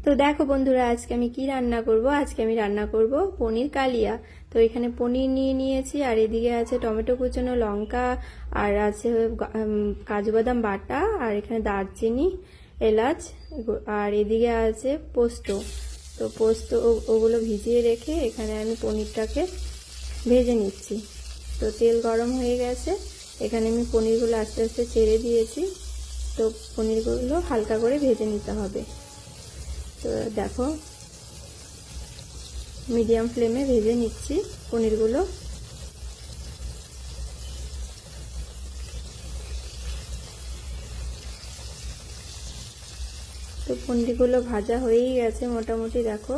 তো দেখো বন্ধুরা, আজকে আমি কি রান্না করব। আজকে আমি রান্না করব পনির কালিয়া। তো এখানে পনির নিয়ে নিয়েছি, আর এদিকে আছে টমেটো কুচানো, লঙ্কা, আর আছে কাজু বাদাম বাটা, আর এখানে দারচিনি, এলাচ, আর এদিকে আছে পোস্ত। তো পোস্ত ওগুলো ভিজিয়ে রেখে এখানে আমি পনিরটাকে ভেজে নিচ্ছি। তো তেল গরম হয়ে গেছে, এখানে আমি পনিরগুলো আস্তে আস্তে ছেড়ে দিয়েছি। তো পনিরগুলো হালকা করে ভেজে নিতে হবে। তো দেখো, মিডিয়াম ফ্লেমে ভেজে নিচ্ছি পনিরগুলো। তো পনিরগুলো ভাজা হয়েই গেছে মোটামুটি। দেখো,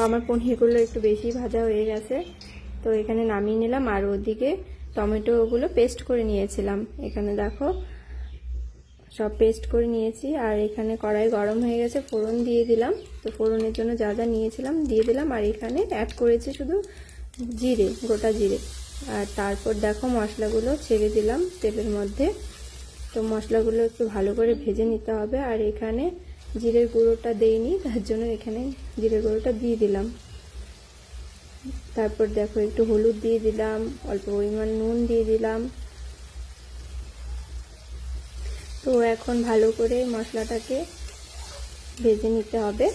আমার পনিরগুলো একটু বেশি ভাজা হয়ে গেছে। তো এখানে নামিয়ে নিলাম, আর ওদিকে টমেটোগুলো পেস্ট করে নিয়েছিলাম। এখানে দেখো সব পেস্ট করে নিয়েছি, আর এখানে কড়াই গরম হয়ে গেছে, ফোড়ন দিয়ে দিলাম। তো ফোড়নের জন্য যা যা নিয়েছিলাম দিয়ে দিলাম, আর এখানে অ্যাড করেছি শুধু জিরে, গোটা জিরে। আর তারপর দেখো মশলাগুলো ছেড়ে দিলাম তেলের মধ্যে। তো মশলাগুলো একটু ভালো করে ভেজে নিতে হবে। আর এখানে জিরের গুঁড়োটা দেইনি, তার জন্য এখানে জিরের গুঁড়োটা দিয়ে দিলাম। তারপর দেখো একটু হলুদ দিয়ে দিলাম, অল্প পরিমাণ নুন দিয়ে দিলাম। তো এখন ভালো করে মশলাটাকে ভেজে নিতে হবে।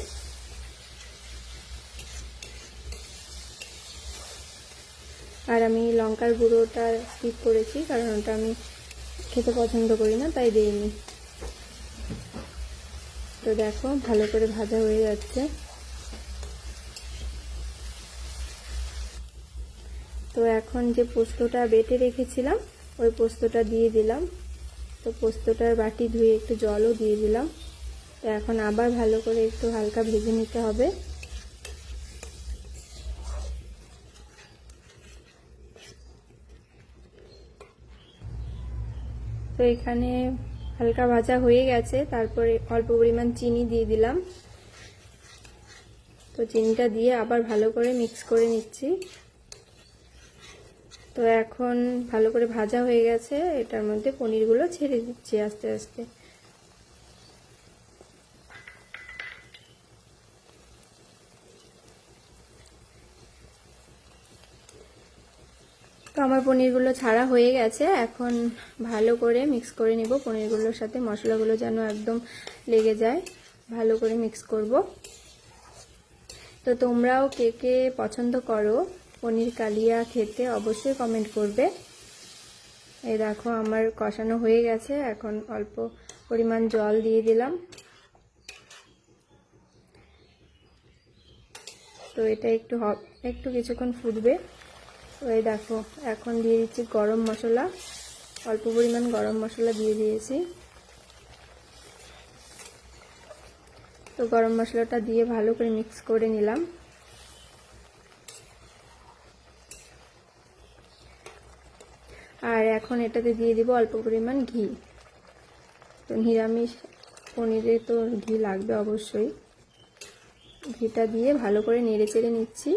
আর আমি লঙ্কার গুঁড়োটা স্কিপ করেছি, কারণ ওটা আমি খেতে পছন্দ করি না, তাই দিইনি। তো দেখো ভালো করে ভাজা হয়ে যাচ্ছে। তো এখন যে পোস্তটা বেটে রেখেছিলাম ওই পোস্তটা দিয়ে দিলাম। তো পোস্তটার বাটি ধুয়ে একটু জলও দিয়ে দিলাম। তো এখন আবার ভালো করে একটু হালকা ভেজে নিতে হবে। তো এখানে হালকা ভাজা হয়ে গেছে, তারপরে অল্প পরিমাণ চিনি দিয়ে দিলাম। তো চিনিটা দিয়ে আবার ভালো করে মিক্স করে নিচ্ছি। তো এখন ভালো করে ভাজা হয়ে গেছে, এটার মধ্যে পনিরগুলো ছেড়ে দিচ্ছি আস্তে আস্তে। তো আমার পনিরগুলো ছাড়া হয়ে গেছে, এখন ভালো করে মিক্স করে নিব পনিরগুলোর সাথে। মশলাগুলো যেন একদম লেগে যায়, ভালো করে মিক্স করব। তো তোমরাও কে কে পছন্দ করো পনির কালিয়া খেতে, অবশ্যই কমেন্ট করবে। এই দেখো আমার কষানো হয়ে গেছে, এখন অল্প পরিমাণ জল দিয়ে দিলাম। তো এটা একটু কিছুক্ষণ ফুটবে। তো এই দেখো এখন দিয়ে দিচ্ছি গরম মশলা, অল্প পরিমাণ গরম মশলা দিয়ে দিয়েছি। তো গরম মশলাটা দিয়ে ভালো করে মিক্স করে নিলাম। আর এখন এটাতে দিয়ে দিব অল্প পরিমাণ ঘি। তো নিরামিষ পনিরে তো ঘি লাগবে অবশ্যই। ঘিটা দিয়ে ভালো করে নেড়ে চেড়ে নিচ্ছি।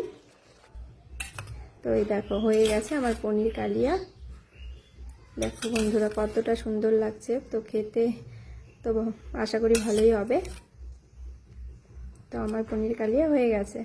তো এই দেখো হয়ে গেছে আমার পনির কালিয়া। দেখো বন্ধুরা কতটা সুন্দর লাগছে। তো খেতে তো আশা করি ভালোই হবে। তো আমার পনির কালিয়া হয়ে গেছে।